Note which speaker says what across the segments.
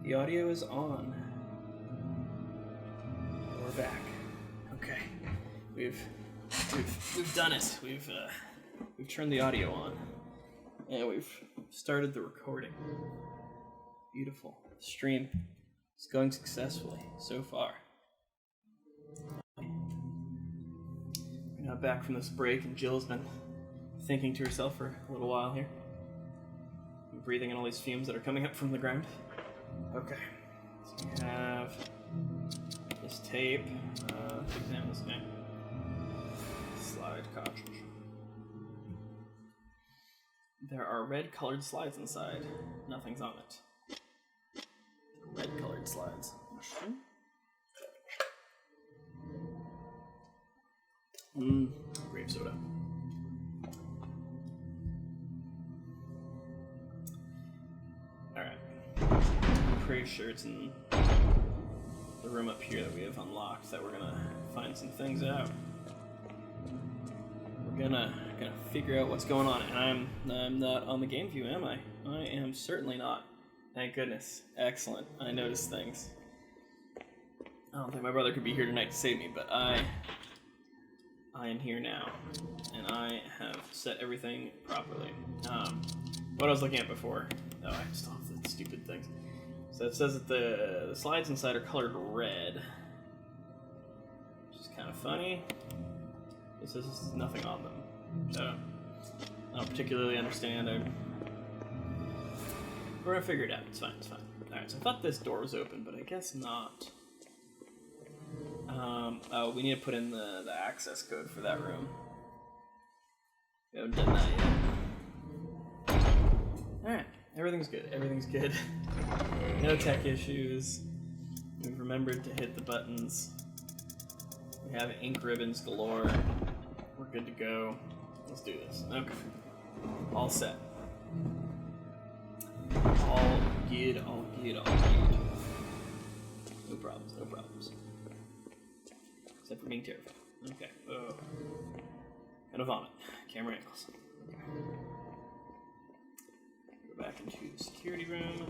Speaker 1: The audio is on. We're back. Okay, we've done it. We've turned the audio on, and we've started the recording. Beautiful. The stream is going successfully so far. We're now back from this break, and Jill's been thinking to herself for a little while here, breathing in all these fumes that are coming up from the ground. Okay, so we have this tape. Let's examine this game. Slide cartridge. There are red-colored slides inside. Nothing's on it. Red-colored slides. Grape soda. Alright. I'm pretty sure it's in the room up here that we have unlocked that we're gonna find some things out. We're gonna figure out what's going on, and I'm not on the game view, am I? I am certainly not. Thank goodness. Excellent. I noticed things. I don't think my brother could be here tonight to save me, but I am here now, and I have set everything properly. What I was looking at before. Oh, I still have the stupid things. So it says that the slides inside are colored red, which is kind of funny. It says there's nothing on them, which I don't particularly understand. We're gonna figure it out. It's fine. It's fine. All right. So I thought this door was open, but I guess not. Oh, we need to put in the access code for that room. We haven't done that yet. All right. Everything's good. Everything's good. No tech issues. We've remembered to hit the buttons. We have ink ribbons galore. We're good to go. Let's do this. Okay. All set. All good, all good, all good. No problems, no problems. Except for being terrified. Okay. Oh. Gonna vomit. Camera angles. Okay. Go back into the security room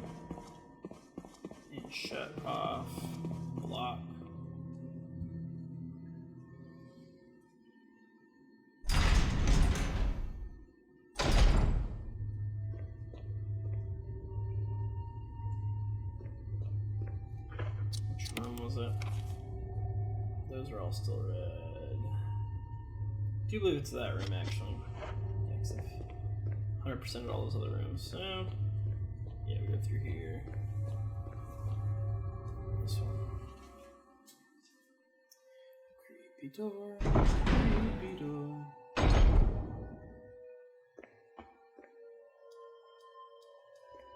Speaker 1: and shut off the lock. Which room was it? Those are all still red. I do believe it's that room actually. Yeah, 'cause I've 100% of all those other rooms. So, yeah, we go through here. This one. Creepy door. Creepy door.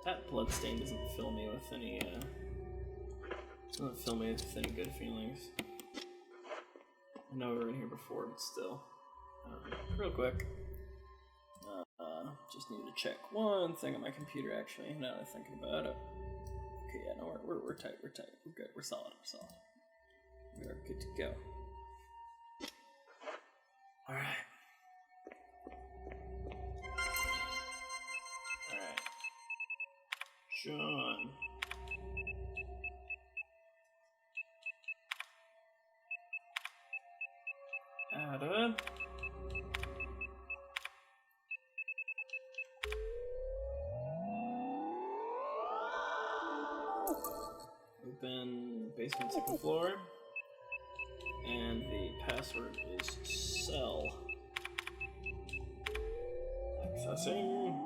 Speaker 1: That bloodstain doesn't fill me with any, doesn't fill me with any good feelings. I know we were in here before, but still. Real quick. Just need to check one thing on my computer, actually, now that I'm thinking about it. Okay, yeah, no, we're tight, we're tight. We're good, we're solid, we're solid. We are good to go. Alright. Alright. Sean. Ada. Open basement second floor. And the password is cell. Accessing.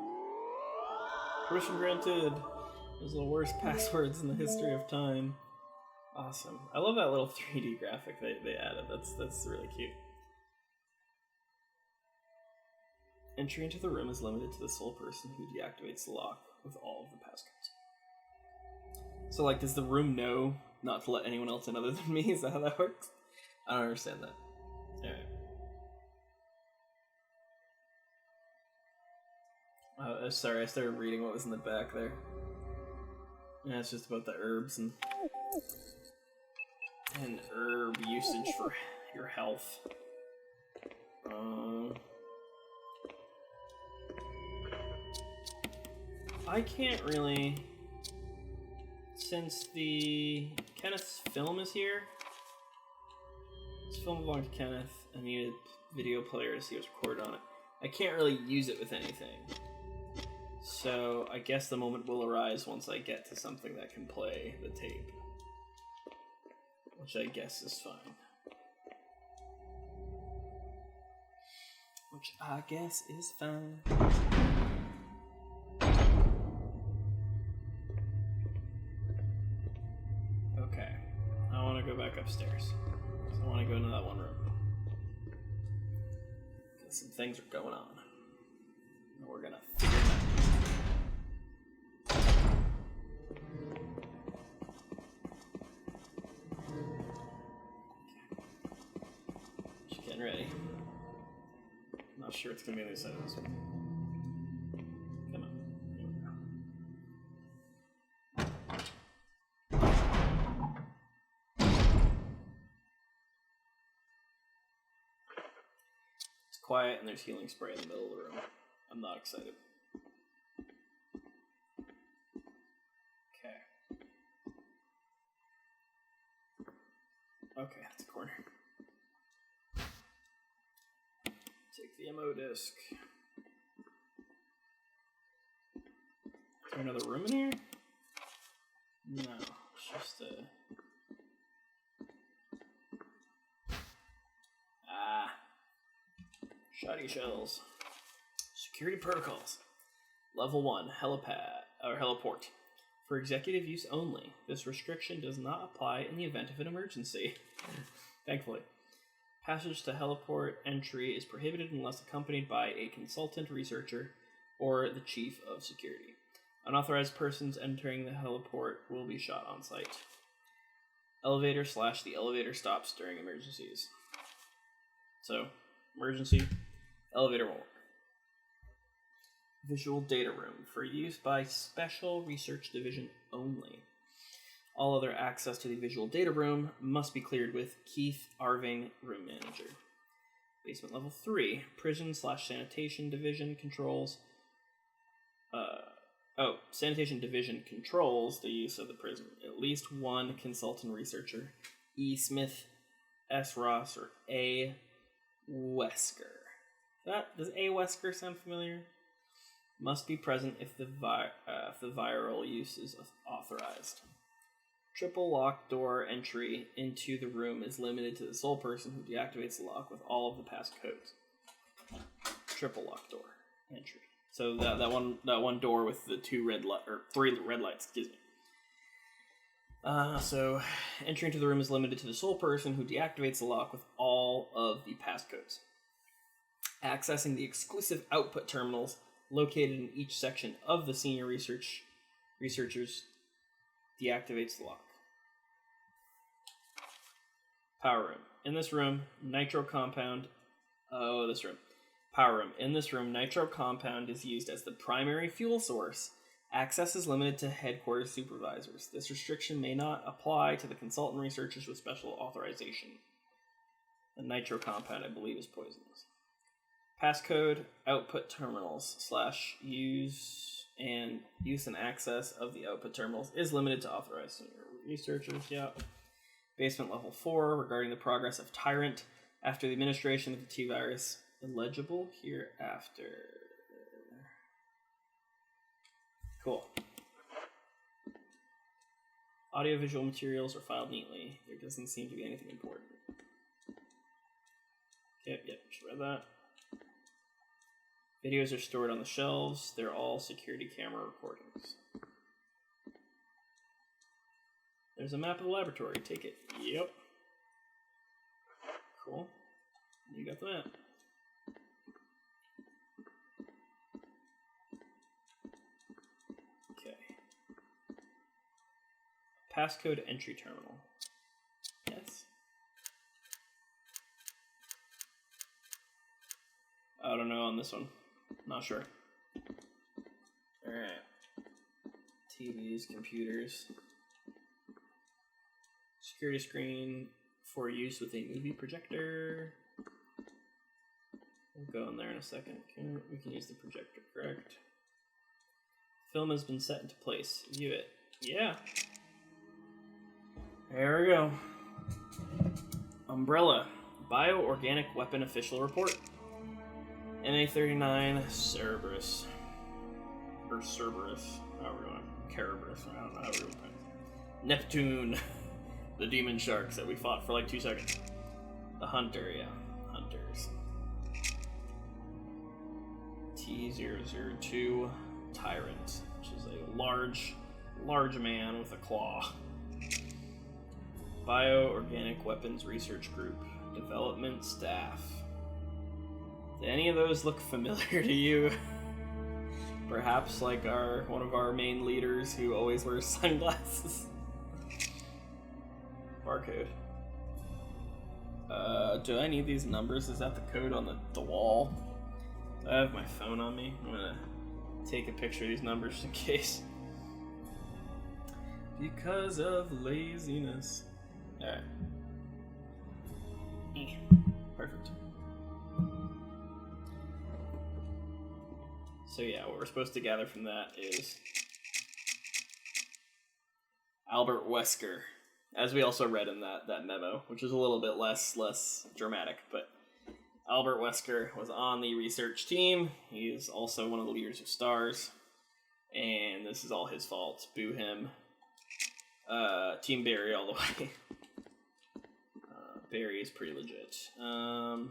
Speaker 1: Permission granted. Those are the worst passwords in the history of time. Awesome. I love that little 3D graphic they added. That's really cute. Entry into the room is limited to the sole person who deactivates the lock with all of the passcodes. So, like, does the room know not to let anyone else in other than me? Is that how that works? I don't understand that. Alright. Sorry, I started reading what was in the back there. Yeah, it's just about the herbs and herb usage for your health. I can't really since the Kenneth's film is here, this film belonged to Kenneth. I need a video player to see what's recorded on it. I can't really use it with anything. So I guess the moment will arise once I get to something that can play the tape. Which I guess is fine. Which I guess is fine. Okay. I want to go back upstairs. So I want to go into that one room. Because some things are going on. And we're going to figure it out. Just getting ready. Not sure it's going to be on the other side of this one. Come on. Here we go. It's quiet and there's healing spray in the middle of the room. I'm not excited. Okay. Okay, that's a corner. Take the ammo disc. Is there another room in here? No, it's just a... Shoddy shells. Security protocols. Level 1, heliport. For executive use only. This restriction does not apply in the event of an emergency. Thankfully. Passage to heliport entry is prohibited unless accompanied by a consultant researcher or the chief of security. Unauthorized persons entering the heliport will be shot on sight. Elevator / the elevator stops during emergencies. So, emergency, elevator won't work. Visual data room for use by Special Research Division only. All other access to the visual data room must be cleared with Keith Arving, room manager. Basement level 3, prison / sanitation division controls. Sanitation division controls the use of the prison. At least one consultant researcher, E. Smith, S. Ross, or A. Wesker. Does A. Wesker sound familiar? Must be present if the viral use is authorized. Triple lock door entry into the room is limited to the sole person who deactivates the lock with all of the passcodes. Triple lock door entry. So that one door with the 3 red lights. Excuse me. So entry into the room is limited to the sole person who deactivates the lock with all of the passcodes. Accessing the exclusive output terminals located in each section of the senior researchers deactivates the lock. Power room. In this room, nitro compound... this room. Power room. In this room, nitro compound is used as the primary fuel source. Access is limited to headquarters supervisors. This restriction may not apply to the consultant researchers with special authorization. The nitro compound, I believe, is poisonous. Passcode output terminals / use and access of the output terminals is limited to authorized senior researchers. Yeah. Basement level 4 regarding the progress of Tyrant after the administration of the T-virus. Illegible hereafter. Cool. Audiovisual materials are filed neatly. There doesn't seem to be anything important. Yep, just read that. Videos are stored on the shelves. They're all security camera recordings. There's a map of the laboratory. Take it. Yep. Cool. You got the map. Okay. Passcode entry terminal. Yes. I don't know on this one. Not sure. Alright. TVs, computers. Security screen for use with a movie projector. We'll go in there in a second. We can use the projector, correct? Film has been set into place. View it. Yeah. There we go. Umbrella. Bioorganic Weapon Official Report. NA-39 Cerberus. Or Cerberus. However you want to. Cerberus. I don't know how we would put it. Neptune. The demon sharks that we fought for like 2 seconds. The hunter, yeah. Hunters. T-002 Tyrant, which is a large man with a claw. Bioorganic Weapons Research Group. Development Staff. Do any of those look familiar to you? Perhaps like one of our main leaders who always wears sunglasses. Barcode. Do I need these numbers? Is that the code on the wall? I have my phone on me. I'm gonna take a picture of these numbers in case. Because of laziness. Alright. Perfect. So yeah, what we're supposed to gather from that is Albert Wesker, as we also read in that memo, which is a little bit less dramatic, but Albert Wesker was on the research team. He is also one of the leaders of STARS, and this is all his fault. Boo him. Team Barry all the way. Barry is pretty legit. No,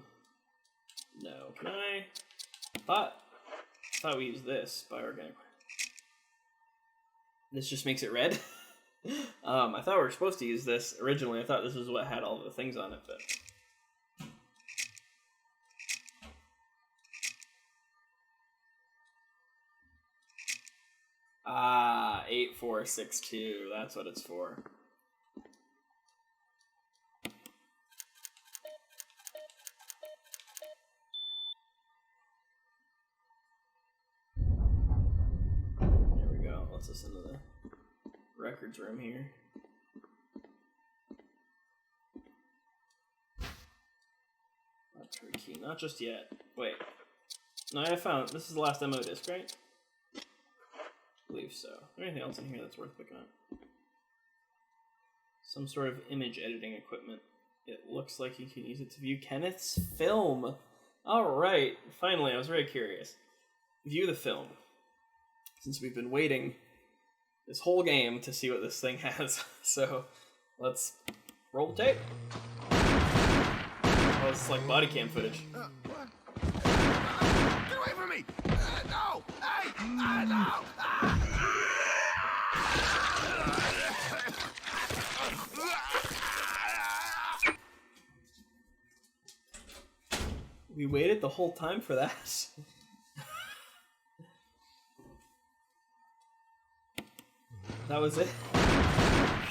Speaker 1: can I? I thought we used this bioorganic. This just makes it red. I thought we were supposed to use this originally. I thought this was what had all the things on it, but 8462. That's what it's for. Let's listen to the records room here. That's pretty key. Not just yet. Wait. No, I found this is the last demo disc, right? I believe so. Is there anything else in here that's worth picking up? Some sort of image editing equipment. It looks like you can use it to view Kenneth's film. Alright. Finally, I was very curious. View the film. Since we've been waiting this whole game to see what this thing has. So, let's roll the tape. Oh, it's like body cam footage.
Speaker 2: What? Get away from me! No! Hey! No!
Speaker 1: We waited the whole time for that. That was it.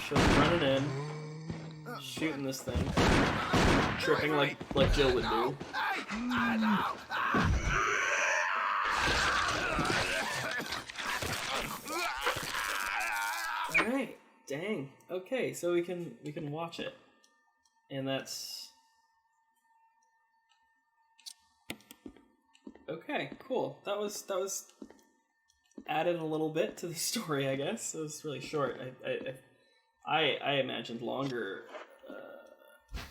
Speaker 1: She'll be running in, shooting this thing, tripping like Jill would do. All right, dang. Okay, so we can watch it, and that's okay. Cool. That was. Added a little bit to the story, I guess. It was really short. I imagined longer,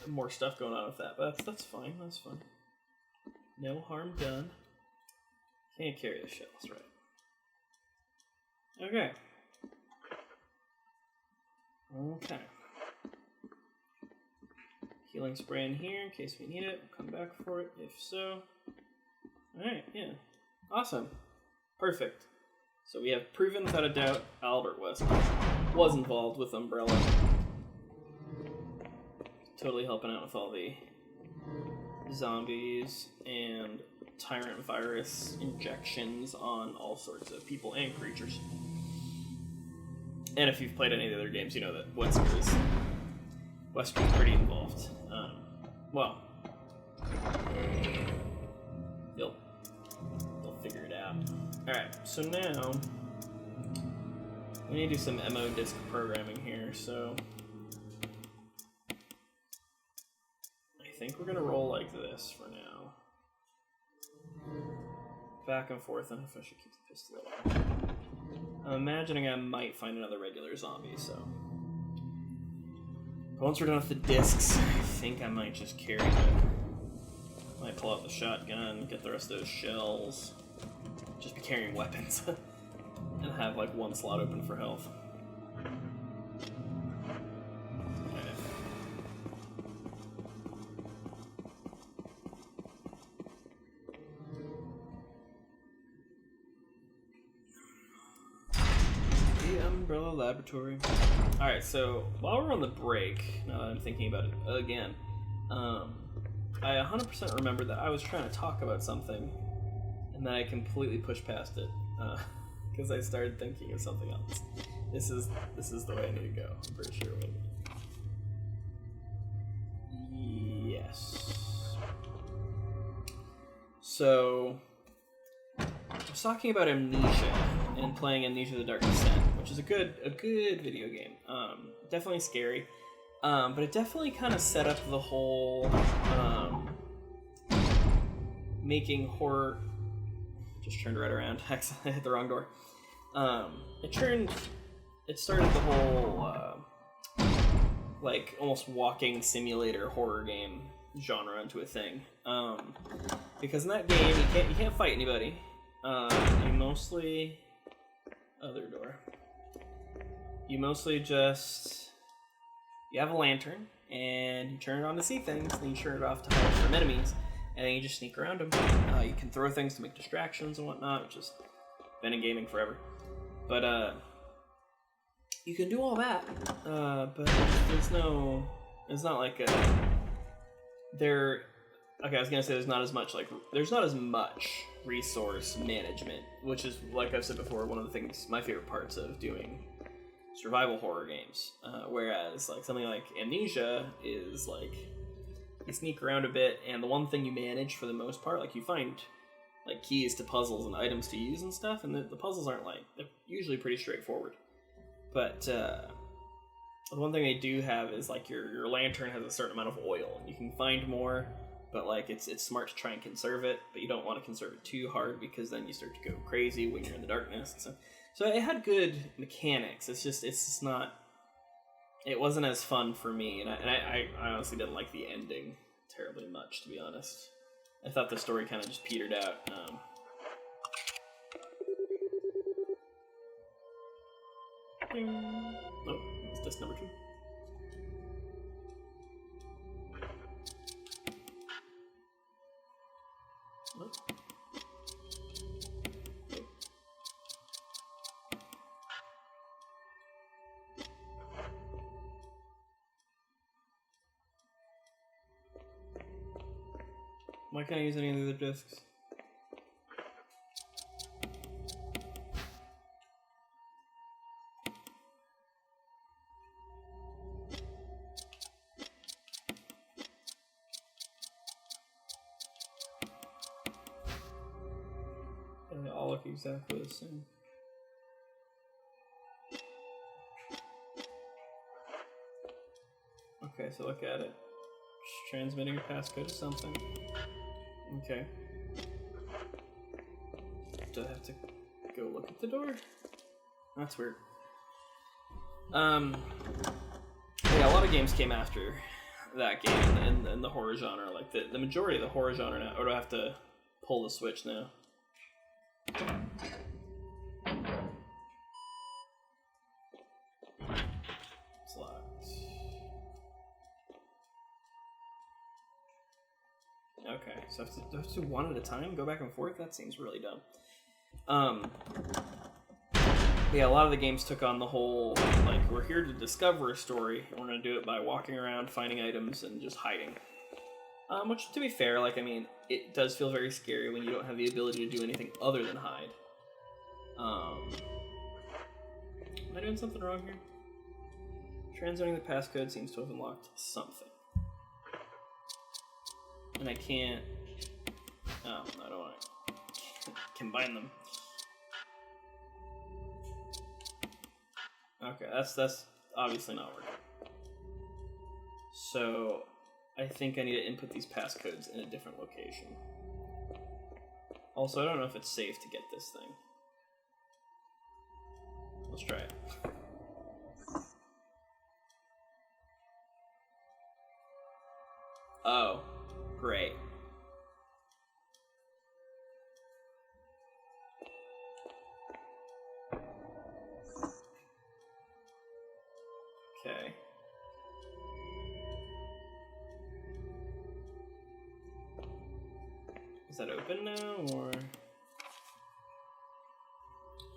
Speaker 1: more stuff going on with that, but that's fine. That's fine. No harm done. Can't carry the shells, right? Okay. Okay. Healing spray in here in case we need it. We'll come back for it if so. Alright, yeah. Awesome. Perfect. So we have proven without a doubt Albert Wesker was involved with Umbrella. Totally helping out with all the zombies and tyrant virus injections on all sorts of people and creatures. And if you've played any of the other games, you know that Wesker is pretty involved. Well, you'll figure it out. Alright, so now we need to do some MO disk programming here, so I think we're going to roll like this for now. Back and forth, and if I should keep the pistol off. I'm imagining I might find another regular zombie, so Once we're done with the discs, I think I might just carry might pull out the shotgun, get the rest of those shells, just be carrying weapons, and have like one slot open for health. Umbrella Laboratory. Alright, so while we're on the break, now that I'm thinking about it again, I 100% remember that I was trying to talk about something, and then I completely pushed past it, because I started thinking of something else. This is the way I need to go, I'm pretty sure. Wait a minute. Yes. So, I was talking about Amnesia, and playing Amnesia the Dark Descent, which is a good video game. Definitely scary, but it definitely kind of set up the whole making horror. Just turned right around. I hit the wrong door. It started the whole like almost walking simulator horror game genre into a thing. Because in that game you can't fight anybody. You mostly other door. You mostly just you have a lantern and you turn it on to see things, and then you turn it off to hide from enemies, and then you just sneak around them. You can throw things to make distractions and whatnot, which has been in gaming forever. But you can do all that, but it's not like okay, I was gonna say there's not as much resource management, which is, like I've said before, one of the things, my favorite parts of doing survival horror games. Whereas like something like Amnesia is like you sneak around a bit, and the one thing you manage for the most part, like you find like keys to puzzles and items to use and stuff, and the puzzles aren't they're usually pretty straightforward. But the one thing they do have is like your lantern has a certain amount of oil, and you can find more. But like it's smart to try and conserve it, but you don't want to conserve it too hard because then you start to go crazy when you're in the darkness. So it had good mechanics. It's just not. It wasn't as fun for me, and I honestly didn't like the ending terribly much, to be honest. I thought the story kind of just petered out. Oh, it's disc number 2. Why can't I use any of the other discs? They all look exactly the same. Okay, so look at it. Just transmitting a passcode to something. Okay. Do I have to go look at the door? That's weird. Yeah, a lot of games came after that game in the horror genre. Like the majority of the horror genre now. Or do I have to pull the switch now? It's locked. Okay, so I have to do one at a time, go back and forth? That seems really dumb. Yeah, a lot of the games took on the whole, like, we're here to discover a story, and we're going to do it by walking around, finding items, and just hiding. Which, to be fair, like, I mean, it does feel very scary when you don't have the ability to do anything other than hide. Am I doing something wrong here? Transmitting the passcode seems to have unlocked something. And I can't... Oh, I don't want to combine them. Okay, that's obviously not working. So, I think I need to input these passcodes in a different location. Also, I don't know if it's safe to get this thing. Let's try it. Oh, great. Okay. Is that open now, or?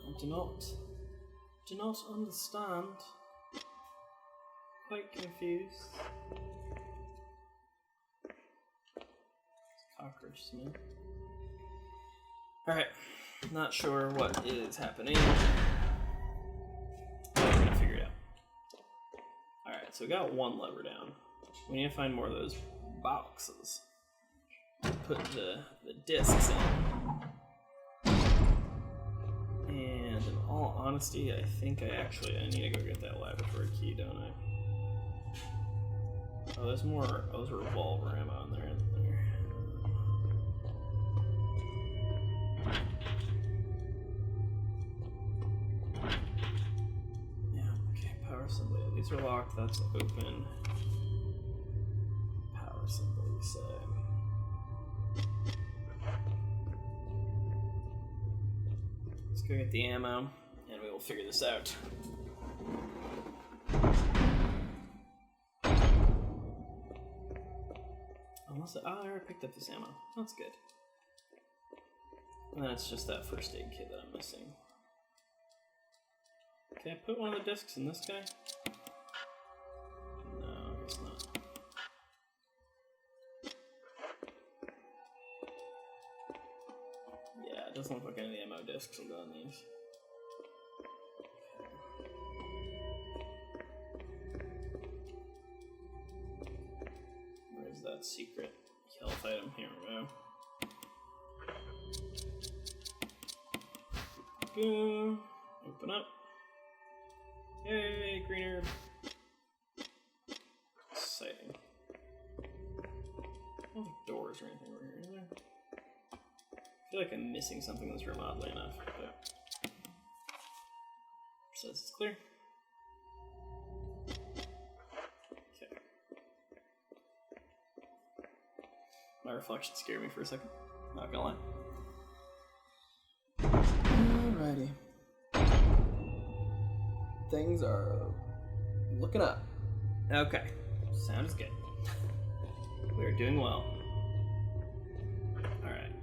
Speaker 1: I do not understand. Quite confused. Cockroach smell. Alright, not sure what is happening. I'm gonna figure it out. Alright, so we got one lever down. We need to find more of those boxes. Put the discs in. And in all honesty, I think I need to go get that laboratory key, don't I? Oh, there's more. Oh, there's a revolver ammo in there. Yeah, okay, power symbol. These are locked, that's open. Power symbol, you say. Let's go get the ammo, and we will figure this out. Unless I already picked up this ammo. That's good. And then it's just that first aid kit that I'm missing. Can I put one of the discs in this guy? No, I guess not. Yeah, it doesn't look like any of the ammo discs will go on these. Where's that secret health item? Here we go. Boom. Open up. Yay, green herb. Exciting. No doors or anything over here, is there? I feel like I'm missing something in this room, oddly enough. But says it's clear. Okay. My reflection scared me for a second. Not gonna lie. Alrighty. Things are looking up. Okay. Sounds good. We're doing well. Alright.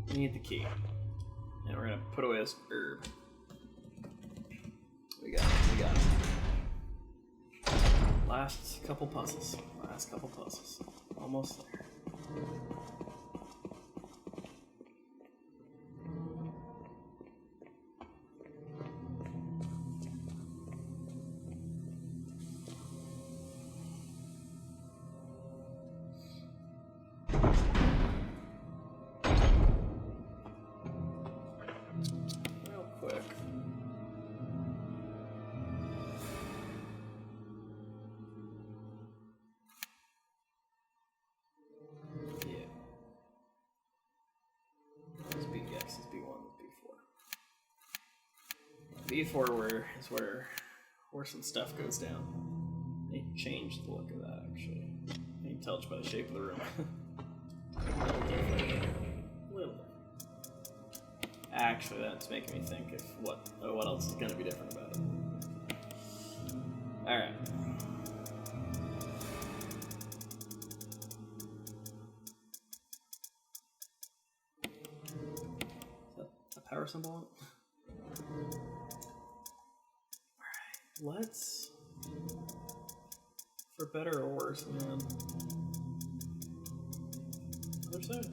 Speaker 1: We need the key. And we're gonna put away this herb. We got it. Last couple puzzles. Almost there. Real quick. Yeah. This B, yes, this B1, this B4. B4 is where some stuff goes down. They changed the look of that, actually. You can tell just by the shape of the room. A little bit. Actually, that's making me think of what else is going to be different about it. Alright. Is that a power symbol on it? Alright, let's... For better or worse, man. Other side.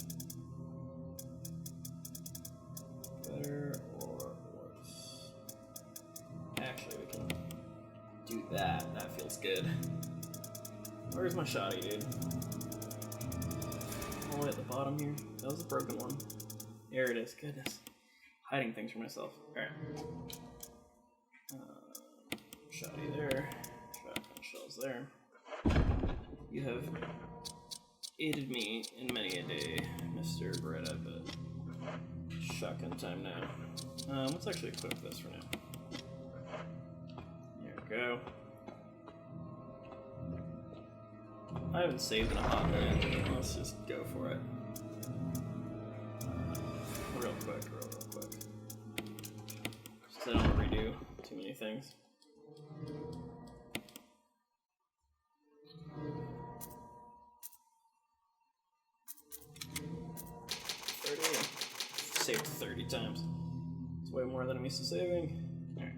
Speaker 1: Better or worse. Actually, we can do that. That feels good. Where's my shotty, dude? All the way at the bottom here. That was a broken one. There it is. Goodness. Hiding things from myself. Alright. Shotty there. Shotgun shells there. You have aided me in many a day, Mr. Beretta, but shotgun time now. Let's actually equip this for now. There we go. I haven't saved in a hot minute. Let's just go for it. Real quick. Because I don't want to redo too many things. Saved 30 times. It's way more than I'm used to saving. Alright.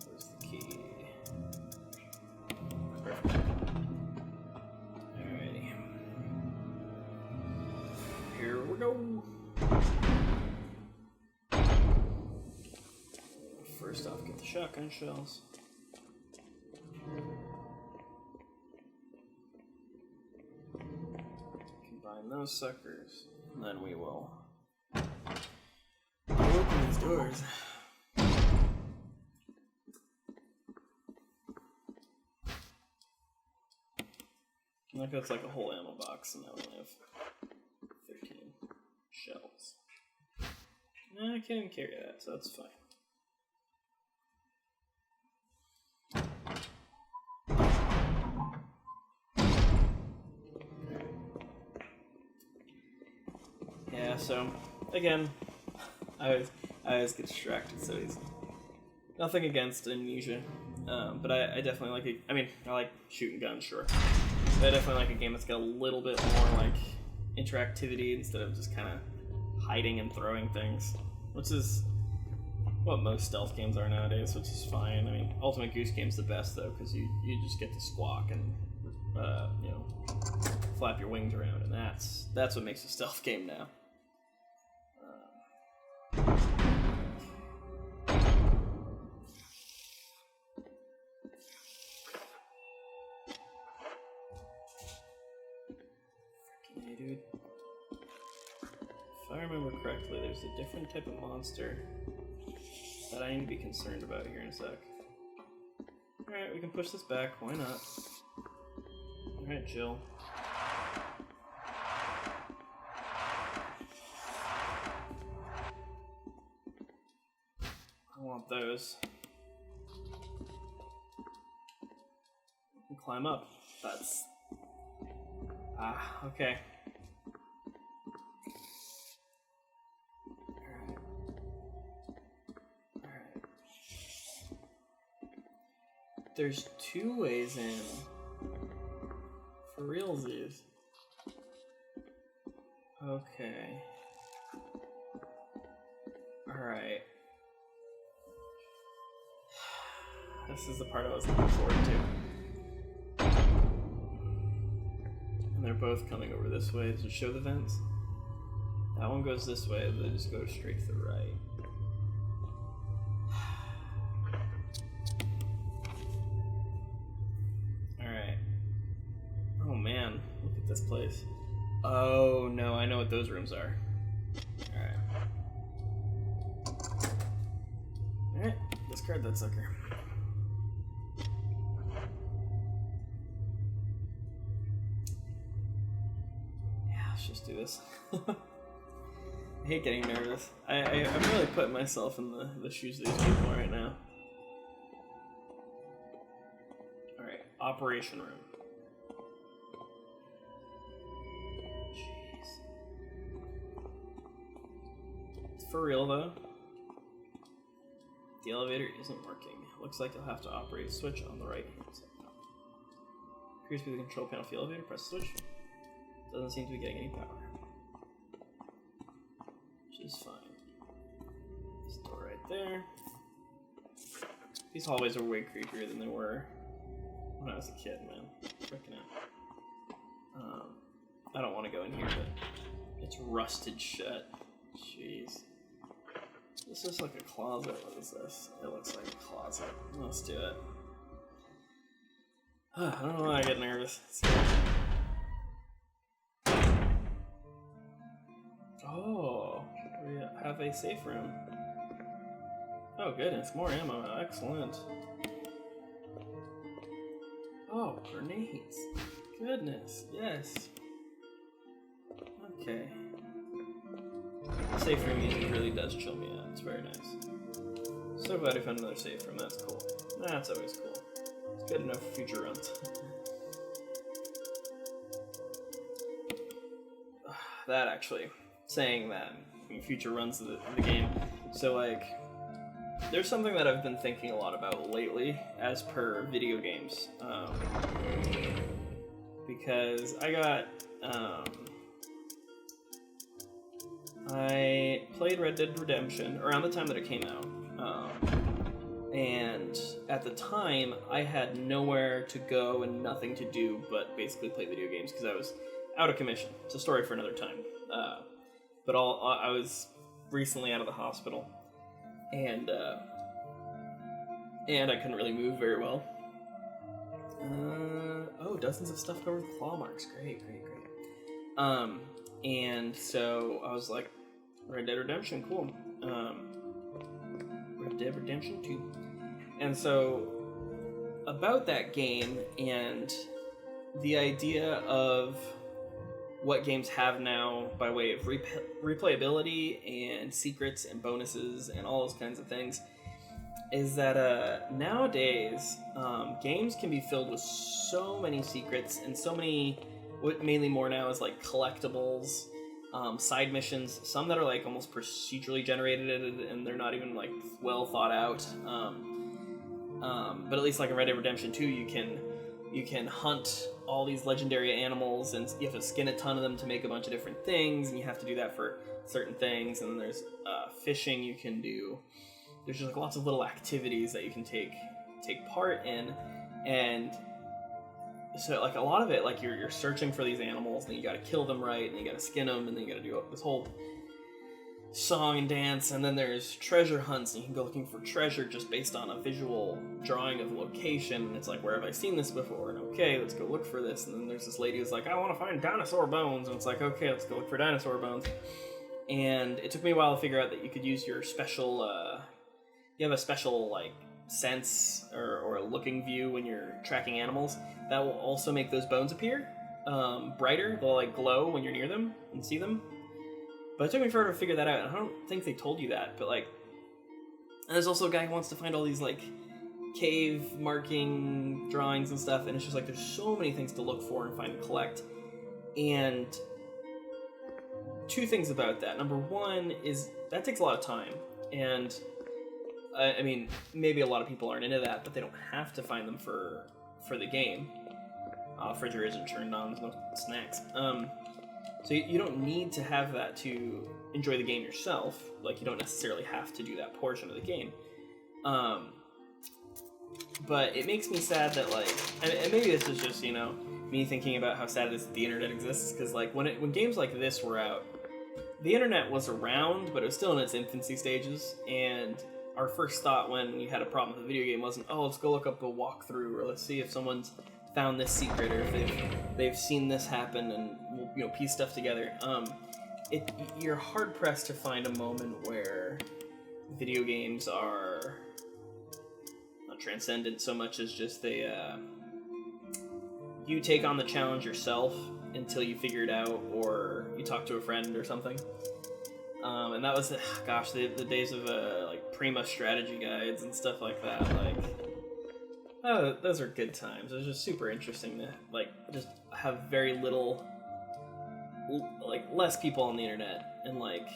Speaker 1: Where's the key? Perfect. Alrighty. Here we go. First off, get the shotgun shells. Those suckers, and then we will open these doors. Like that's like a whole ammo box, and I only have 15 shells. I can't even carry that, so that's fine. Yeah, so again, I always get distracted so easy. Nothing against amnesia, but I definitely like it. I mean, I like shooting guns, sure. But I definitely like a game that's got a little bit more like interactivity instead of just kind of hiding and throwing things, which is what most stealth games are nowadays, which is fine. I mean, Ultimate Goose Game's the best though, because you just get to squawk and you know, flap your wings around, and that's what makes a stealth game now. Dude. If I remember correctly, there's a different type of monster that I need to be concerned about here in a sec. Alright, we can push this back, why not? Alright, Jill. I want those. We can climb up. That's... okay. Alright. There's two ways in. For realsies. Okay. Alright. This is the part I was looking forward to. And they're both coming over this way to show the vents. That one goes this way, but they just go straight to the right. Alright. Oh man, look at this place. Oh no, I know what those rooms are. Alright. Alright, discard that sucker. Let's just do this. I hate getting nervous. I'm really putting myself in the shoes of these people right now. Alright, operation room. Jeez. It's for real though. The elevator isn't working. Looks like you'll have to operate a switch on the right hand side. Appears to be the control panel for the elevator. Press the switch. Doesn't seem to be getting any power. Which is fine. This door right there. These hallways are way creepier than they were when I was a kid, man. Freaking out. I don't want to go in here, but it's rusted shut. Jeez. This is like a closet. What is this? It looks like a closet. Let's do it. I don't know why I get nervous. Oh, we have a safe room. Oh goodness, more ammo. Excellent. Oh, grenades. Goodness, yes. Okay. Safe room music really does chill me out. It's very nice. So glad I found another save from. That's cool. That's always cool. It's good enough for future runs. That actually, saying that in future runs of the game. So like, there's something that I've been thinking a lot about lately, as per video games, because I played Red Dead Redemption around the time that it came out, and at the time I had nowhere to go and nothing to do but basically play video games because I was out of commission. It's a story for another time. But I was recently out of the hospital, and I couldn't really move very well. Oh, dozens of stuff covered with claw marks. Great. And so I was like, Red Dead Redemption, cool. Red Dead Redemption 2. And so, about that game and the idea of what games have now by way of replayability and secrets and bonuses and all those kinds of things, is that nowadays games can be filled with so many secrets and so many, what mainly more now is like collectibles, side missions, some that are like almost procedurally generated and they're not even like well thought out. But at least like in Red Dead Redemption 2, you can hunt all these legendary animals, and you have to skin a ton of them to make a bunch of different things, and you have to do that for certain things. And then there's fishing you can do. There's just like lots of little activities that you can take part in, and so like a lot of it, like you're searching for these animals, and then you got to kill them right, and you got to skin them, and then you got to do this whole song and dance. And then there's treasure hunts, and you can go looking for treasure just based on a visual drawing of location. And it's like, where have I seen this before? And okay, let's go look for this. And then there's this lady who's like, I want to find dinosaur bones, and it's like, okay, let's go look for dinosaur bones. And it took me a while to figure out that you could use your special you have a special like sense or a looking view when you're tracking animals that will also make those bones appear brighter. They'll like glow when you're near them and see them. But it took me forever to figure that out, and I don't think they told you that. But like, and there's also a guy who wants to find all these like cave marking drawings and stuff, and it's just like there's so many things to look for and find and collect. And two things about that. Number one is that takes a lot of time, and I mean, maybe a lot of people aren't into that, but they don't have to find them for the game. Refrigerator isn't turned on, there's no snacks. So you don't need to have that to enjoy the game yourself. Like, you don't necessarily have to do that portion of the game. But it makes me sad that, like, and maybe this is just, you know, me thinking about how sad it is that the internet exists, because, like, when games like this were out, the internet was around, but it was still in its infancy stages, and our first thought when you had a problem with a video game wasn't, oh, let's go look up a walkthrough, or let's see if someone's found this secret, or if they've seen this happen, and we'll, you know, piece stuff together. You're hard pressed to find a moment where video games are not transcendent so much as just you take on the challenge yourself until you figure it out, or you talk to a friend or something. And that was, gosh, the days of like Prima strategy guides and stuff like that. Like, oh, those are good times. It was just super interesting to like just have very little, like less people on the internet, and like,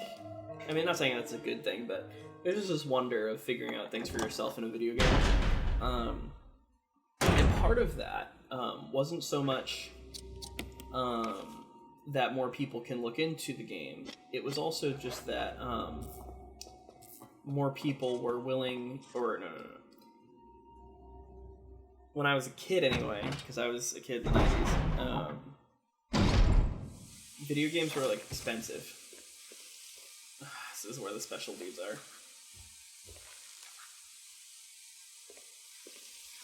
Speaker 1: I mean, not saying that's a good thing, but there's just this wonder of figuring out things for yourself in a video game. And part of that wasn't so much that more people can look into the game. It was also just that more people were willing, or no. When I was a kid anyway, because I was a kid in the 90s, video games were like expensive. This is where the special dudes are.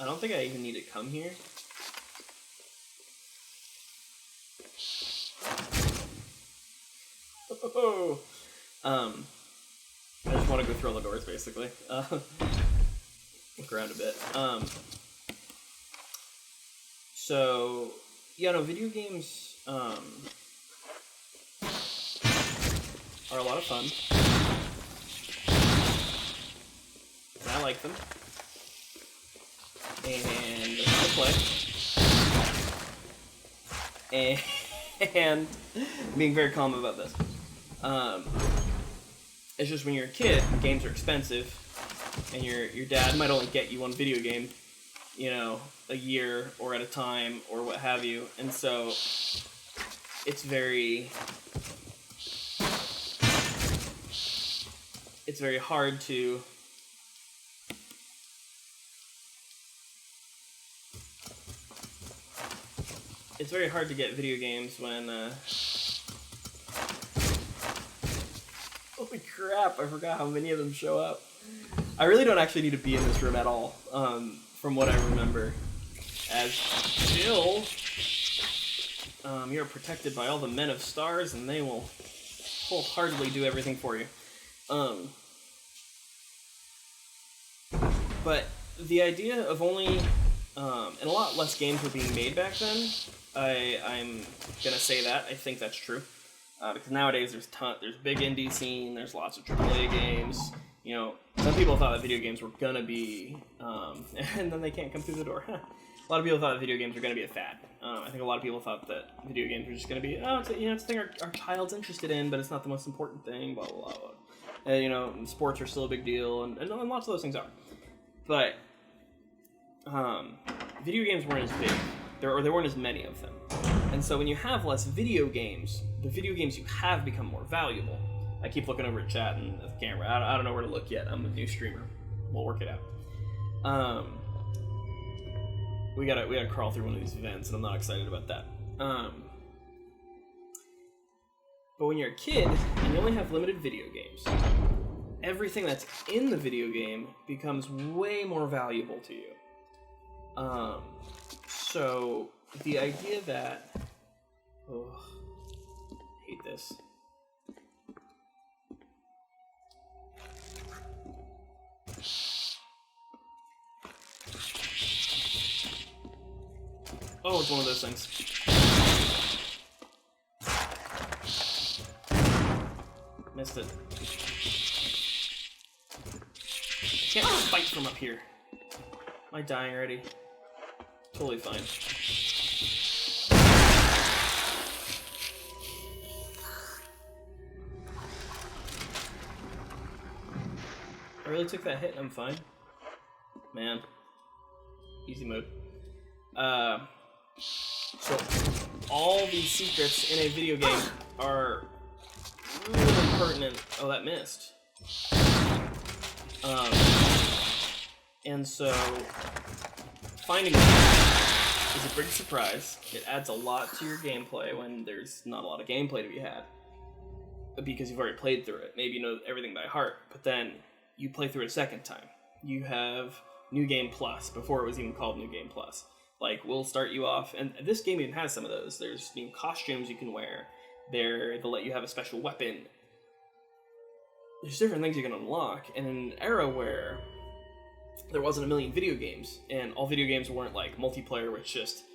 Speaker 1: I don't think I even need to come here. Oh, I just want to go through all the doors, basically. Look around a bit. So, yeah, no, video games are a lot of fun. And I like them, and they're fun to play, and being very calm about this. It's just when you're a kid, games are expensive, and your dad might only get you one video game, a year or at a time or what have you, and so it's very hard to get video games when holy crap, I forgot how many of them show up. I really don't actually need to be in this room at all, from what I remember. As Jill, you're protected by all the men of stars, and they will wholeheartedly do everything for you. But the idea of only, and a lot less games were being made back then, I'm gonna say that. I think that's true. Because nowadays there's big indie scene, there's lots of AAA games. Some people thought that video games were gonna be, and then they can't come through the door. A lot of people thought that video games were gonna be a fad. I think a lot of people thought that video games were just gonna be, it's a thing our child's interested in, but it's not the most important thing. Blah blah blah. And, sports are still a big deal, and lots of those things are. But video games weren't as big, there weren't as many of them. And so when you have less video games, the video games you have become more valuable. I keep looking over at chat and the camera. I don't know where to look yet. I'm a new streamer. We'll work it out. We gotta crawl through one of these events, and I'm not excited about that. But when you're a kid and you only have limited video games, everything that's in the video game becomes way more valuable to you. So the idea that, I hate this. Oh, it's one of those things. Missed it. Can't fight from up here. Am I dying already? Totally fine. I really took that hit, I'm fine. Man. Easy mode. So, all these secrets in a video game are really pertinent. Oh, that missed. And so, finding them is a big surprise. It adds a lot to your gameplay when there's not a lot of gameplay to be had. Because you've already played through it. Maybe you know everything by heart, but then you play through it a second time. You have New Game Plus, before it was even called New Game Plus. Like, we'll start you off, and this game even has some of those. There's new costumes you can wear. They'll let you have a special weapon. There's different things you can unlock, and in an era where there wasn't a million video games, and all video games weren't like multiplayer, which just,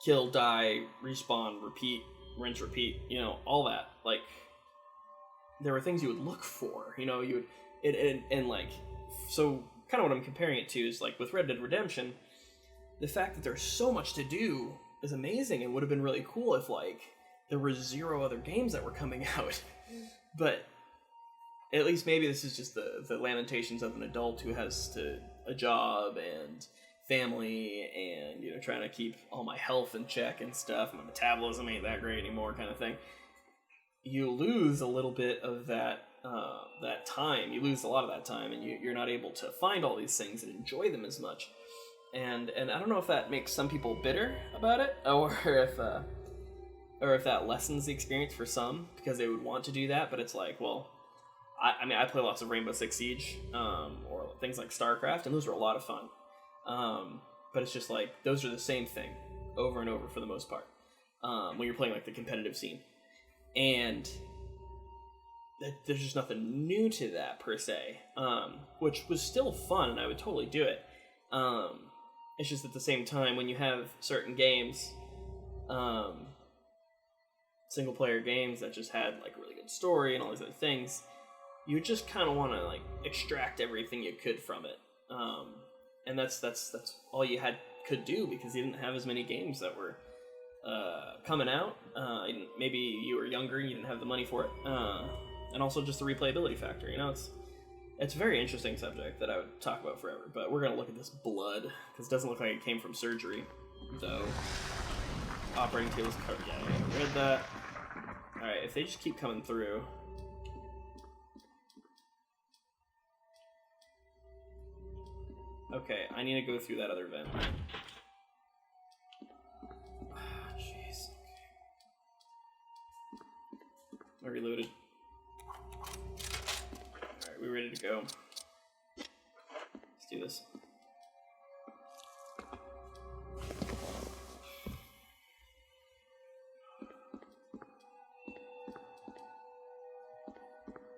Speaker 1: kill, die, respawn, repeat, rinse, repeat, all that. Like, there were things you would look for, you would, and like, so kind of what I'm comparing it to is like with Red Dead Redemption, the fact that there's so much to do is amazing and would have been really cool if like there were 0 other games that were coming out. But at least maybe this is just the lamentations of an adult who has a job and family and trying to keep all my health in check and stuff. My metabolism ain't that great anymore, kind of thing. You lose a little bit of that time. You lose a lot of that time, and you're not able to find all these things and enjoy them as much. And I don't know if that makes some people bitter about it, or if that lessens the experience for some because they would want to do that. But it's like, well, I play lots of Rainbow Six Siege, or things like StarCraft, and those are a lot of fun. But it's just like those are the same thing over and over for the most part when you're playing like the competitive scene, and there's just nothing new to that per se, which was still fun, and I would totally do it. It's just at the same time when you have certain games, single player games that just had like a really good story and all these other things, you just kind of want to like extract everything you could from it, and that's all you could do because you didn't have as many games that were coming out. Maybe you were younger and you didn't have the money for it, and also just the replayability factor. You know, it's a very interesting subject that I would talk about forever. But we're gonna look at this blood because it doesn't look like it came from surgery, though. Operating tables covered. Yeah, I read that. All right, if they just keep coming through. Okay, I need to go through that other vent. Jeez. I reloaded. Alright, we ready to go. Let's do this.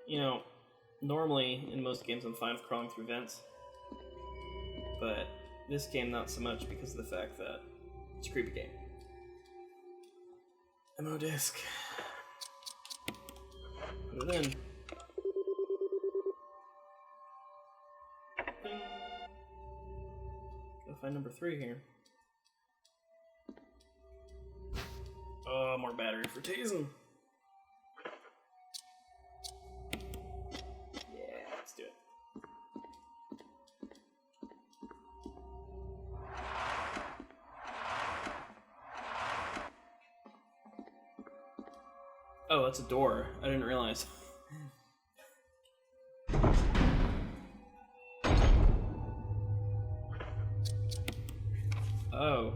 Speaker 1: You know, normally in most games I'm fine with crawling through vents. But this game not so much because of the fact that it's a creepy game. Ammo disc. Put it in. Bing. Gotta find number 3 here. Oh, more battery for tasing. Yeah, let's do it. Oh, that's a door. I didn't realize. Oh.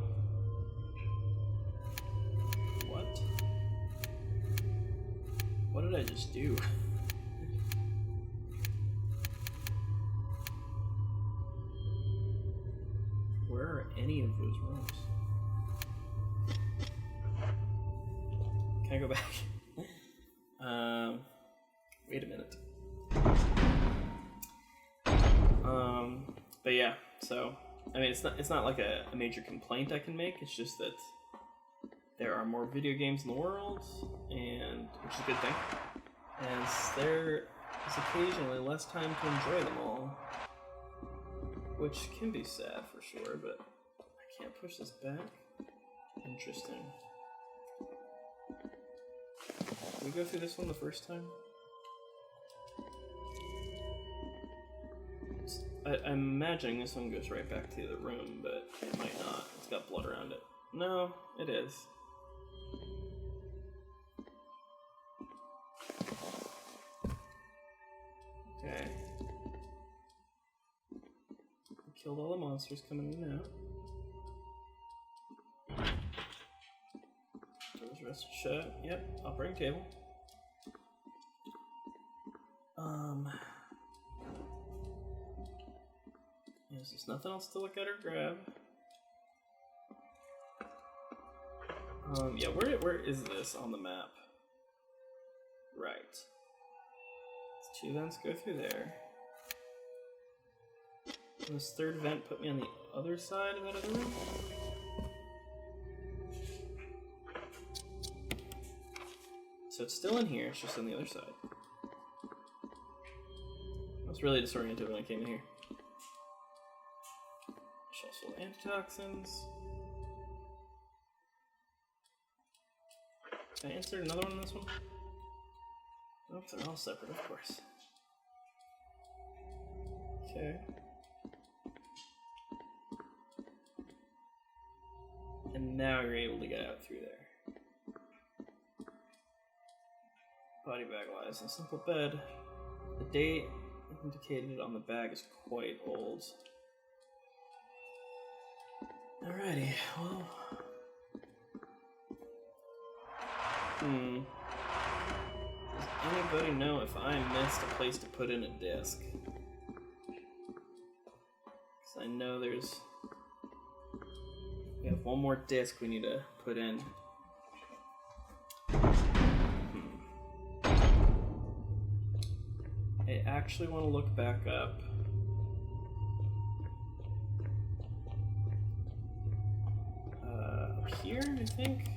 Speaker 1: What? What did I just do? Where are any of those rooms? Can I go back? Wait a minute. But yeah, so I mean, it's not like a major complaint I can make. It's just that there are more video games in the world, and which is a good thing. And there is occasionally less time to enjoy them all, which can be sad for sure. But I can't push this back. Interesting. Did we go through this one the first time? I'm imagining this one goes right back to the other room, but it might not. It's got blood around it. No, it is. Okay. We killed all the monsters coming in and out. Doors rested shut. Yep, operating table. Yes, there's nothing else to look at or grab. Yeah, where is this on the map? Right. These 2 vents go through there. And this 3rd vent put me on the other side of that other room? So it's still in here, it's just on the other side. I was really disoriented when I came in here. Shelves full of antitoxins. Can I insert another one in this one? Nope, they're all separate, of course. Okay. And now you're able to get out through there. Body bag lies in a simple bed. The date indicated on the bag is quite old. Alrighty, well. Does anybody know if I missed a place to put in a disc? Because I know we have one more disc we need to put in. I actually want to look back up. Up here, I think?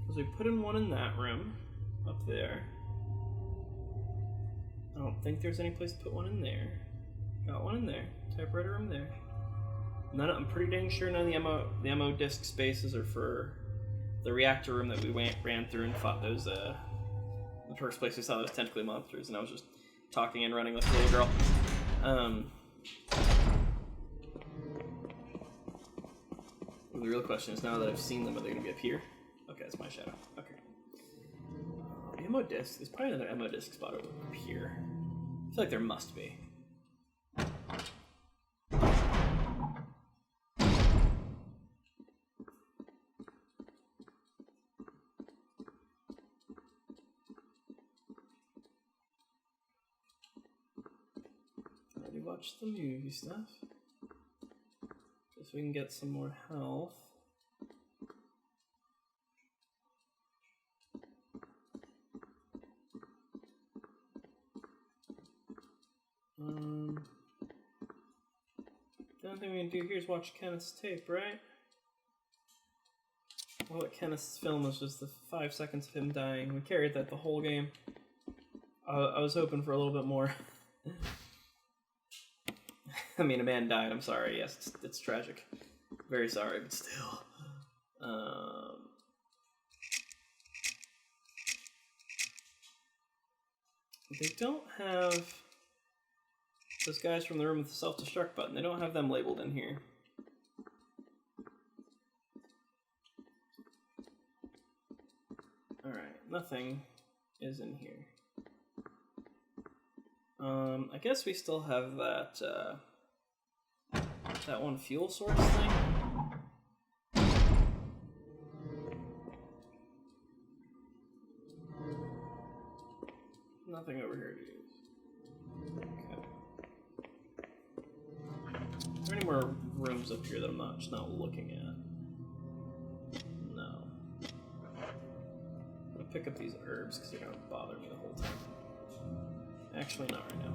Speaker 1: Because we put in one in that room, up there. I don't think there's any place to put one in there. Got one in there. Typewriter room there. I'm pretty dang sure none of the ammo disc spaces are for the reactor room that we ran through and fought those. The first place we saw those tentacly monsters, and I was just talking and running like a little girl. The real question is, now that I've seen them, are they going to be up here? Okay, that's my shadow. Okay. The ammo disc. There's probably another ammo disc spot over up here. I feel like there must be. Already watched the movie stuff. Guess we can get some more health. The only thing we can do here is watch Kenneth's tape, right? All that Kenneth's film was just the 5 seconds of him dying. We carried that the whole game. I was hoping for a little bit more. I mean, a man died. I'm sorry. Yes, it's tragic. Very sorry, but still. They don't have those guys from the room with the self-destruct button. They don't have them labeled in here. Alright, nothing is in here. I guess we still have that, that one fuel source thing. Nothing over here to use. Okay. Are there any more rooms up here that I'm just not looking at? No. I'm gonna pick up these herbs because they're gonna bother me the whole time. Actually, not right now.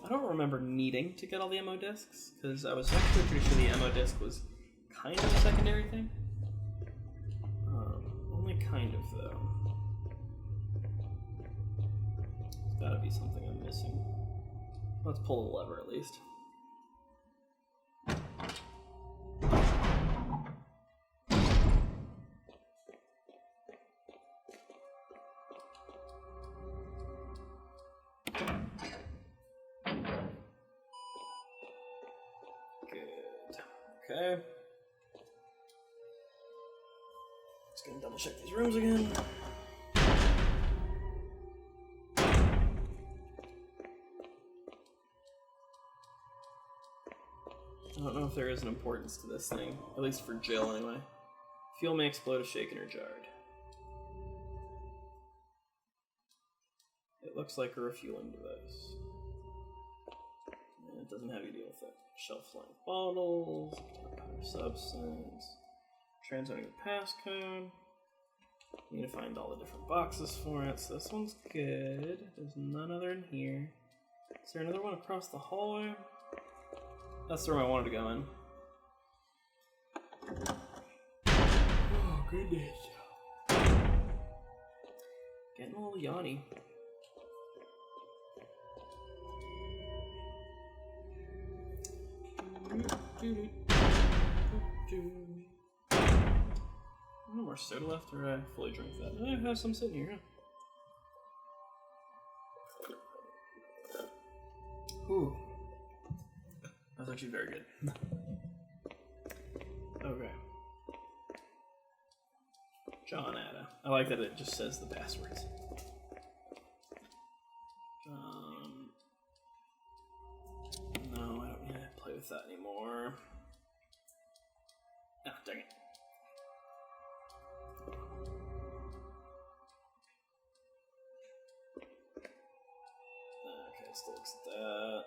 Speaker 1: I don't remember needing to get all the ammo discs, because I was actually pretty sure the ammo disc was kind of a secondary thing. Only kind of, though. There's gotta be something I'm missing. Let's pull the lever, at least. Okay. Just gonna double check these rooms again. I don't know if there is an importance to this thing, at least for Jill anyway. Fuel may explode if shaken or jarred. It looks like a refueling device. And it doesn't have you deal with it. Shelf-length bottles, powder substance, transmitting the passcode. Need to find all the different boxes for it. So this one's good. There's none other in here. Is there another one across the hallway? That's the room I wanted to go in. Oh, goodness. Getting a little yawny. No more soda left, or I fully drank that. I have some sitting here. Ooh. That's actually very good. Okay. John Ada. I like that it just says the passwords. No, I don't need to play with that anymore. Ah, dang it. Okay, still looks at that.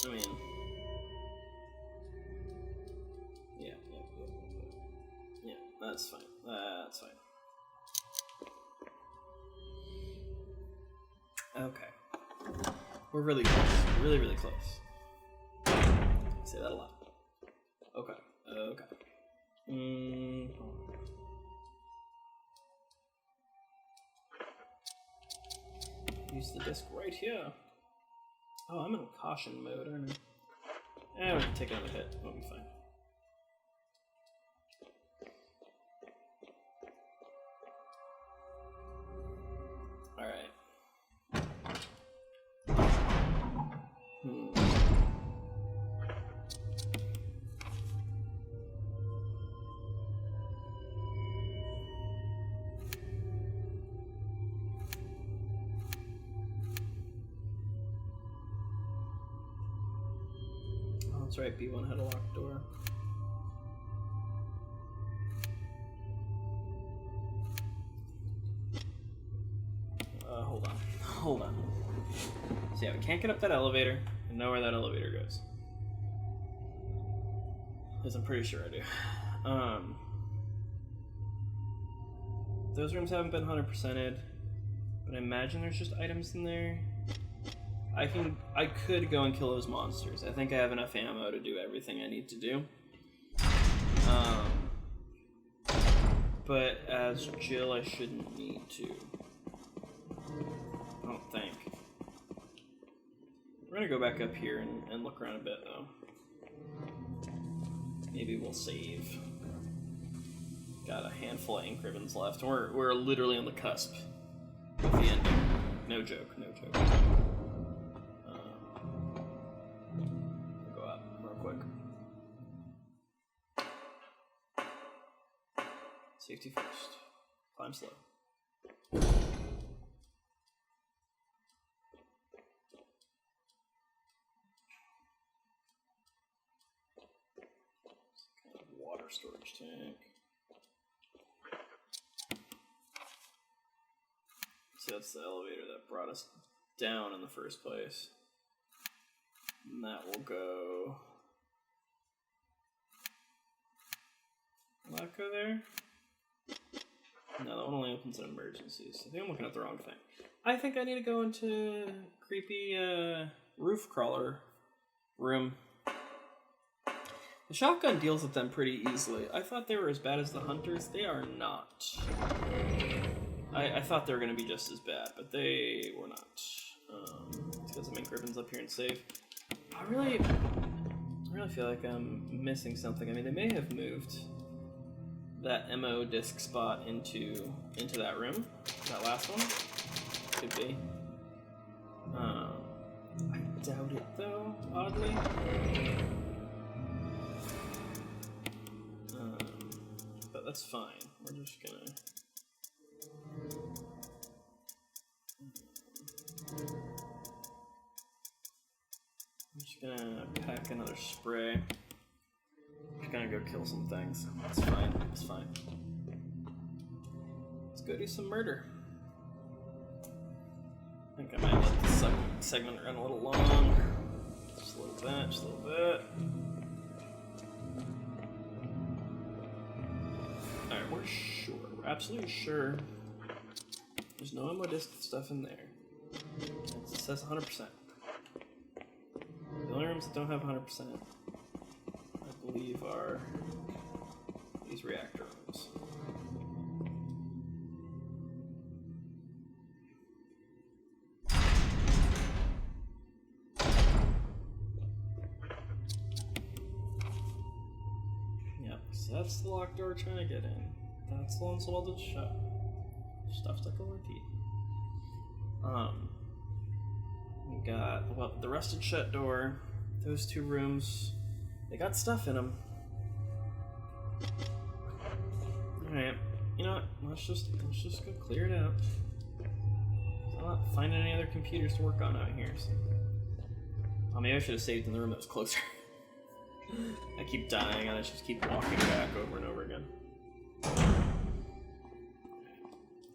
Speaker 1: I mean, yeah, that's fine. That's fine. Okay. We're really close. Really, really close. I say that a lot. Okay. Okay. Use the disc right here. Oh, I'm in caution mode, aren't I? We can take another hit. We'll be fine. Alright. Oh, that's right, B1 had a locked door. Hold on. So yeah, we can't get up that elevator and know where that elevator goes. Because I'm pretty sure I do. Those rooms haven't been 100%ed, but I imagine there's just items in there. I could go and kill those monsters. I think I have enough ammo to do everything I need to do. But as Jill, I shouldn't need to. I don't think. We're gonna go back up here and look around a bit, though. Maybe we'll save. Got a handful of ink ribbons left. We're literally on the cusp of the ending. No joke, no joke. Go up real quick. Safety first. Climb slow. Water storage tank. So that's the elevator that brought us down in the first place. And that will go... Will that go there? No, that one only opens in emergencies. I think I'm looking at the wrong thing. I think I need to go into creepy roof crawler room. The shotgun deals with them pretty easily. I thought they were as bad as the hunters. They are not. I thought they were going to be just as bad, but they were not. Let's get some ink ribbons up here and save. I really feel like I'm missing something. I mean, they may have moved that MO disc spot into that room. That last one. Could be. I doubt it, though, oddly. But that's fine. We're just gonna... I'm just gonna pack another spray. Just gonna go kill some things. It's fine. It's fine. Let's go do some murder. I think I might let this segment run a little long. Just a little bit, just a little bit. Alright, we're sure. We're absolutely sure. There's no ammo disc stuff in there. It says 100%. The only rooms that don't have 100%, I believe, are these reactor rooms. Yep, so that's the locked door we're trying to get in. That's the one so welded shut. Stuff stuck over teeth. We got, well, the rusted shut door. Those two rooms, they got stuff in them. Alright, you know what? Let's just go clear it out. I'm not finding any other computers to work on out here. So. Oh, maybe I should have saved in the room that was closer. I keep dying and I just keep walking back over and over again.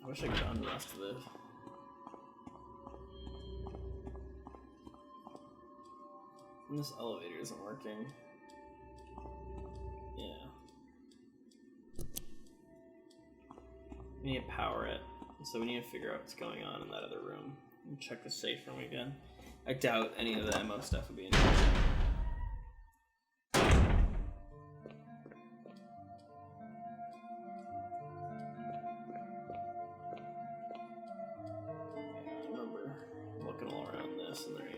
Speaker 1: I wish I could unrust this. And this elevator isn't working. Yeah. We need to power it, so we need to figure out what's going on in that other room. Check the safe room again. I doubt any of the ammo stuff would be in here. Yeah, I remember looking all around this and there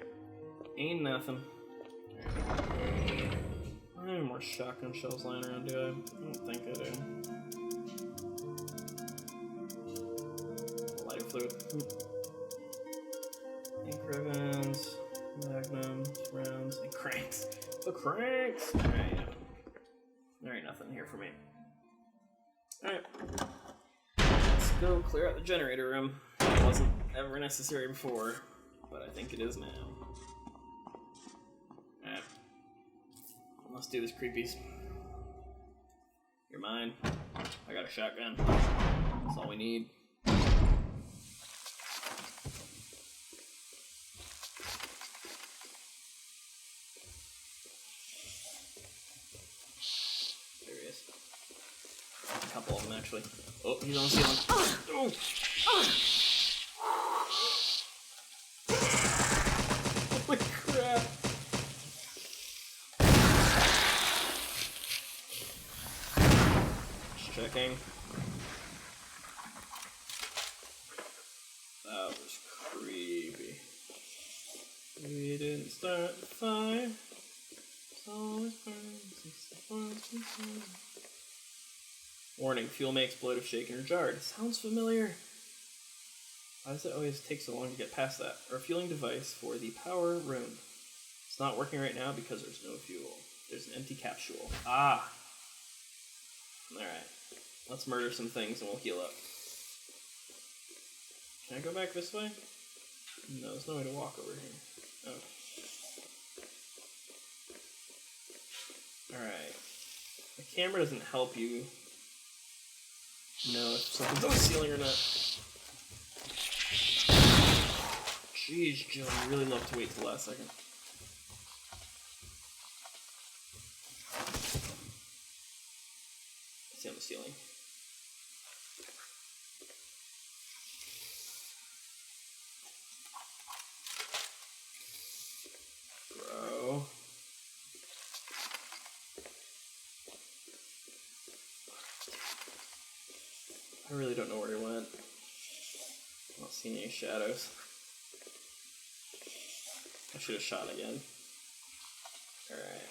Speaker 1: ain't nothing. Any more shotgun shells lying around, do I? I don't think I do. Lighter fluid. Ink ribbons, magnums, rounds, and cranks. The cranks! Alright, yeah. There ain't nothing here for me. Alright. Let's go clear out the generator room. It wasn't ever necessary before, but I think it is now. Alright. Let's do this, creepies. You're mine. I got a shotgun. That's all we need. There he is. A couple of them, actually. Oh, he's on the ceiling. Oh! Holy crap! Checking. That was creepy. We didn't start the fire. It's always burning. Warning, fuel may explode if shaken or jarred. Sounds familiar. Why does it always take so long to get past that? Refueling device for the power room. It's not working right now because there's no fuel. There's an empty capsule. Ah! Alright. Let's murder some things and we'll heal up. Can I go back this way? No, there's no way to walk over here. Oh. Alright. The camera doesn't help you know if something's on the ceiling or not. Jeez, Joe, you really love to wait till the last second. See on the ceiling. Bro. I really don't know where he went. I don't see any shadows. I should have shot again. Alright.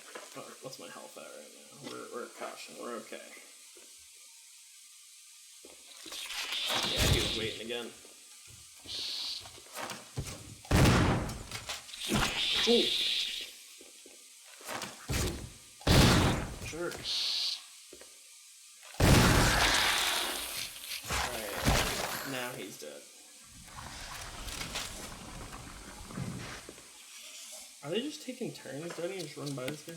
Speaker 1: What's my health at right now? We're at caution. We're okay. Yeah, he was waiting again. Ooh! Jerk. Alright. Now he's dead. Are they just taking turns? Do I need to just run by this guy?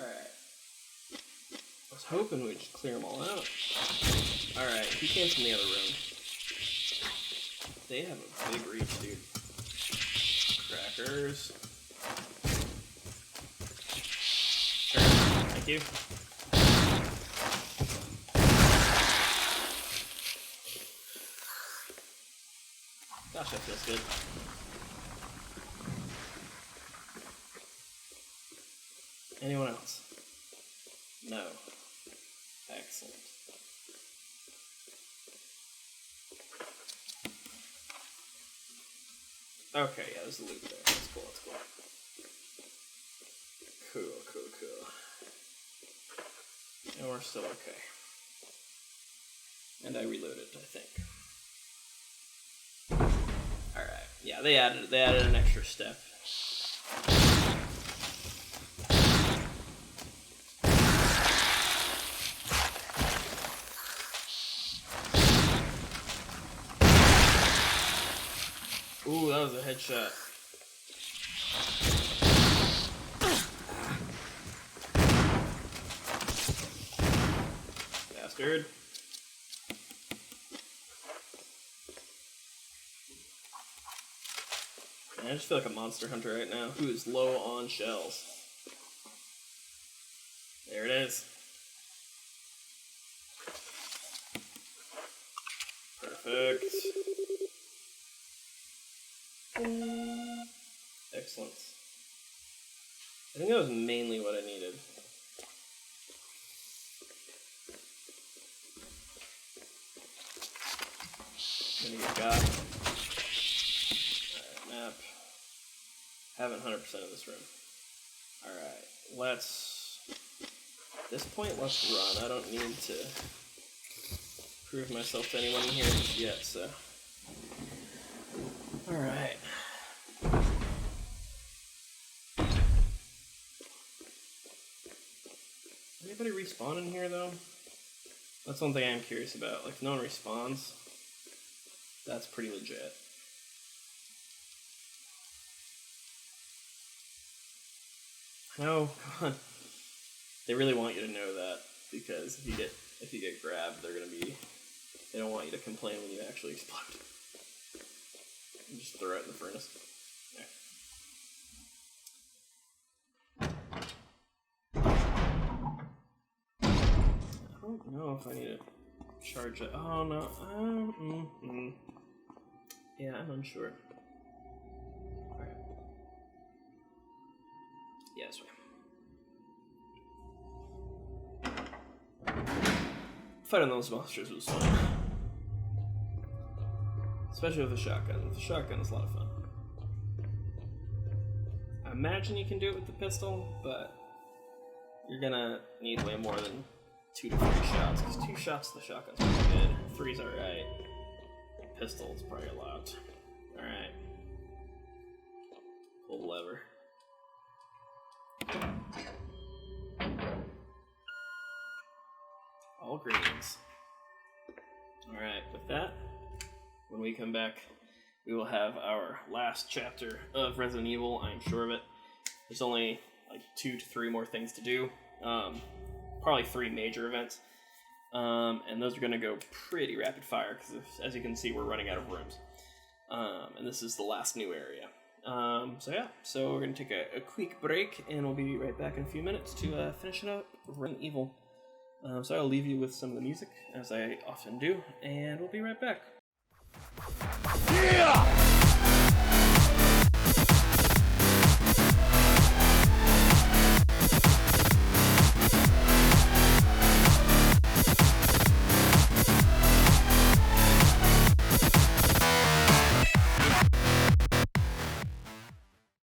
Speaker 1: Alright. I was hoping we'd just clear them all out. Alright, he came from the other room. They have a big reach, dude. Crackers. Sure. Thank you. Gosh, that feels good. Anyone else? No. Excellent. Okay, yeah, there's a loop there. That's cool, that's cool. Cool. And we're still okay. And I reloaded, I think. Alright, yeah, they added an extra step. Ooh, that was a headshot. Bastard. Man, I just feel like a monster hunter right now who is low on shells. There it is. Perfect. Excellent. I think that was mainly what I needed. Gonna get got. Alright, map. Haven't 100% of this room. Alright, let's... At this point, let's run. I don't need to prove myself to anyone in here just yet, so... Alright. Anybody respawn in here, though? That's one thing I'm curious about. Like, if no one respawns, that's pretty legit. No, come on. They really want you to know that, because if you get grabbed, they're gonna be... They don't want you to complain when you actually explode. And just throw it in the furnace. I don't know if I need to charge it. Oh no. Yeah, I'm unsure. Alright. Yeah, that's right. Fighting those monsters was fun. Especially with a shotgun. With a shotgun, it's a lot of fun. I imagine you can do it with the pistol, but you're gonna need way more than 2 to 3 shots, because 2 shots of the shotgun's pretty good. 3's alright. Pistol's probably a lot. Alright. Pull the lever. All greens. Alright, with that, when we come back, we will have our last chapter of Resident Evil, I'm sure of it. There's only like 2 to 3 more things to do. Probably 3 major events. And those are going to go pretty rapid fire, because as you can see, we're running out of rooms. And this is the last new area. So we're going to take a quick break, and we'll be right back in a few minutes to finish it up Resident Evil. So I'll leave you with some of the music, as I often do, and we'll be right back.
Speaker 2: Yeah!